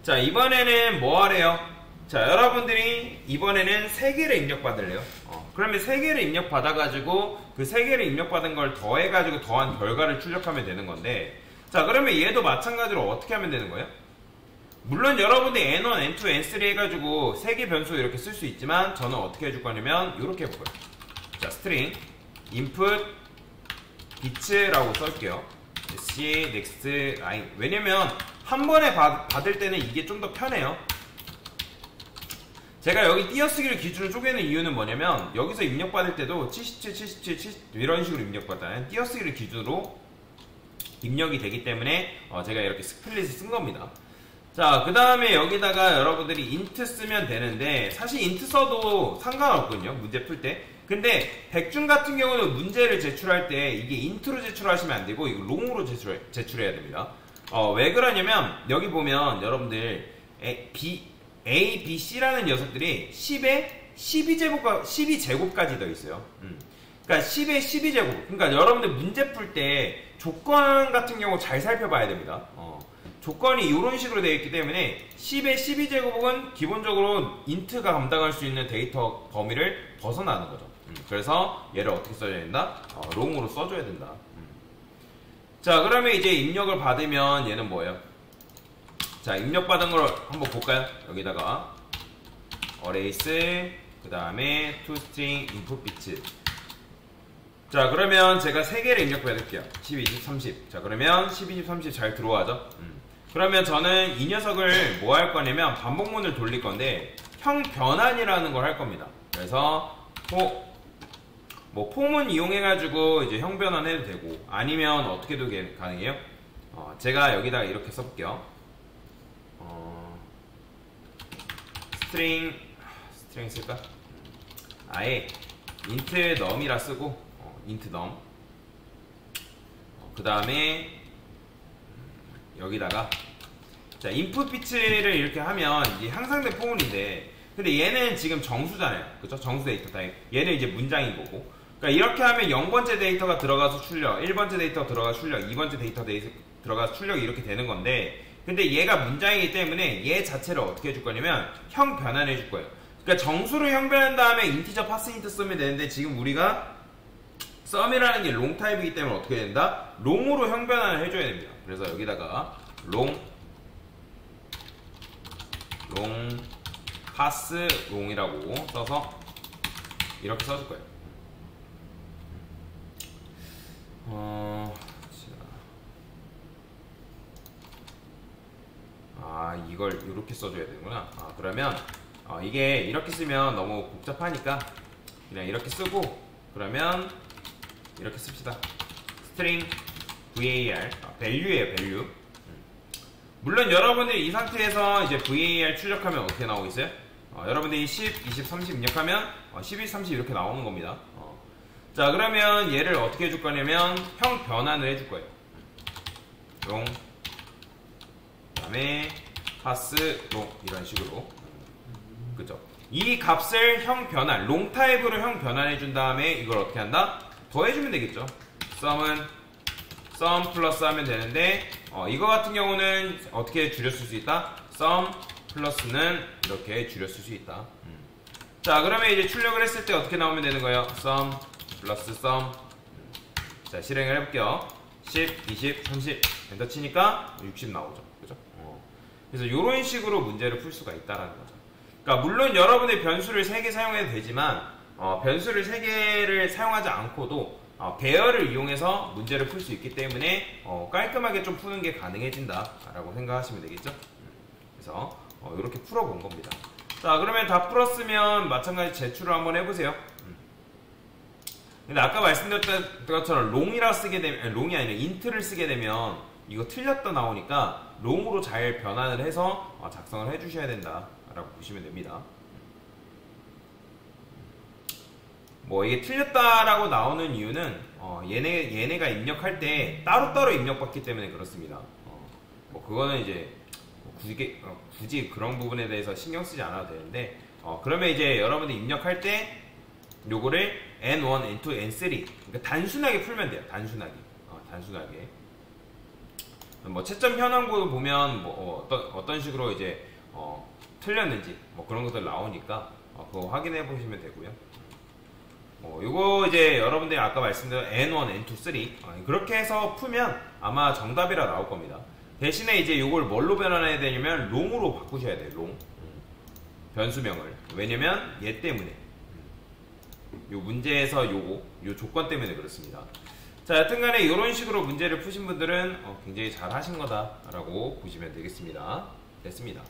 자, 이번에는 뭐 하래요? 자, 여러분들이 이번에는 3개를 입력받을래요. 그러면 3개를 입력받아가지고 그 3개를 입력받은 걸 더해가지고 더한 결과를 출력하면 되는 건데, 자, 그러면 얘도 마찬가지로 어떻게 하면 되는 거예요? 물론 여러분들이 n1, n2, n3 해가지고 3개 변수 이렇게 쓸 수 있지만 저는 어떻게 해줄 거냐면 이렇게 해볼 거예요. 자, string input bits라고 쓸게요. c next line. 왜냐면 한 번에 받을 때는 이게 좀 더 편해요. 제가 여기 띄어쓰기를 기준으로 쪼개는 이유는 뭐냐면 여기서 입력받을 때도 77, 77, 70 이런 식으로 입력받아요. 띄어쓰기를 기준으로 입력이 되기 때문에 제가 이렇게 스플릿을 쓴 겁니다. 자, 그 다음에 여기다가 여러분들이 int 쓰면 되는데 사실 int 써도 상관없거든요, 문제 풀 때. 근데 백준 같은 경우는 문제를 제출할 때 이게 int로 제출하시면 안 되고 이거 long으로 제출해야 됩니다. 왜 그러냐면 여기 보면 여러분들 A, B, C라는 녀석들이 10에 12제곱까지 더 있어요. 그러니까 10에 12제곱. 그러니까 여러분들 문제 풀 때 조건 같은 경우 잘 살펴봐야 됩니다. 조건이 이런 식으로 되어 있기 때문에 10의 12제곱은 기본적으로 int가 감당할 수 있는 데이터 범위를 벗어나는 거죠. 그래서 얘를 어떻게 써줘야 된다? long으로 써줘야 된다. 자, 그러면 이제 입력을 받으면 얘는 뭐예요? 자, 입력받은 걸 한번 볼까요? 여기다가 arrays 그 다음에 toString input bits. 자, 그러면 제가 3개를 입력받을게요. 10, 20, 30. 자, 그러면 10, 20, 30 잘 들어와죠? 그러면 저는 이 녀석을 뭐 할 거냐면 반복문을 돌릴 건데 형 변환이라는 걸 할 겁니다. 그래서 폼은 이용해가지고 이제 형 변환해도 되고 아니면 어떻게도 가능해요? 제가 여기다가 이렇게 써볼게요. 스트링 쓸까? 아예 int num이라 쓰고 int num 그 다음에 여기다가 자, input bits를 이렇게 하면 이게 향상된 포문인데 근데 얘는 지금 정수잖아요. 그쵸? 정수 데이터 타입. 얘는 이제 문장인 거고. 그러니까 이렇게 하면 0번째 데이터가 들어가서 출력, 1번째 데이터가 들어가서 출력, 2번째 데이터 들어가서 출력이 이렇게 되는 건데 근데 얘가 문장이기 때문에 얘 자체를 어떻게 해줄 거냐면 형 변환해 줄 거예요. 그러니까 정수로 형 변한 다음에 인티저 파스 인트 쓰면 되는데 지금 우리가 sum이라는 게 long 타입이기 때문에 어떻게 된다? long으로 형 변환을 해줘야 됩니다. 그래서 여기다가 long pass long이라고 써서 이렇게 써줄 거예요. 이걸 이렇게 써줘야 되는구나. 그러면 이게 이렇게 쓰면 너무 복잡하니까 그냥 이렇게 쓰고 그러면 이렇게 씁시다. string var value예요, value. 물론 여러분들이 이 상태에서 이제 var 출력하면 어떻게 나오고 있어요? 여러분들이 10, 20, 30 입력하면 12, 30 이렇게 나오는 겁니다. 자, 그러면 얘를 어떻게 해줄 거냐면 형 변환을 해줄 거예요. long 그 다음에 pass long 이런 식으로. 그죠? 이 값을 형 변환, long 타입으로 형 변환해 준 다음에 이걸 어떻게 한다? 더해주면 되겠죠. sum은 sum 플러스 하면 되는데 이거 같은 경우는 어떻게 줄였을 수 있다? sum 플러스는 이렇게 줄였을 수 있다. 자, 그러면 이제 출력을 했을 때 어떻게 나오면 되는 거예요? sum 플러스 sum. 자, 실행을 해볼게요. 10, 20, 30 엔터 치니까 60 나오죠. 그죠? 그래서 이런 식으로 문제를 풀 수가 있다라는 거죠. 그러니까 물론 여러분의 변수를 3개 사용해도 되지만 변수를 3개를 사용하지 않고도 배열을 이용해서 문제를 풀 수 있기 때문에 깔끔하게 좀 푸는 게 가능해진다 라고 생각하시면 되겠죠. 그래서 이렇게 풀어본 겁니다. 자, 그러면 다 풀었으면 마찬가지 제출을 한번 해보세요. 근데 아까 말씀드렸던 것처럼 long이라 쓰게 되면 long이 아니라 int를 쓰게 되면 이거 틀렸다 나오니까 long으로 잘 변환을 해서 작성을 해주셔야 된다 라고 보시면 됩니다. 뭐 이게 틀렸다라고 나오는 이유는 얘네가 입력할 때 따로따로 입력받기 때문에 그렇습니다. 뭐 그거는 이제 굳이 그런 부분에 대해서 신경 쓰지 않아도 되는데 그러면 이제 여러분들 입력할 때 요거를 N1, N2, N3 그러니까 단순하게 풀면 돼요. 단순하게 뭐 채점 현황부 보면 뭐 어떤 식으로 이제 틀렸는지 뭐 그런 것들 나오니까 그거 확인해 보시면 되고요. 요거 이제 여러분들이 아까 말씀드린 N1, N2, 3 그렇게 해서 풀면 아마 정답이라 나올 겁니다. 대신에 이제 요걸 뭘로 변환해야 되냐면 롱으로 바꾸셔야 돼요. 롱 변수명을. 왜냐면 얘 때문에 요 문제에서 요 조건 때문에 그렇습니다. 자, 여튼간에 이런 식으로 문제를 푸신 분들은 굉장히 잘 하신 거다라고 보시면 되겠습니다. 됐습니다.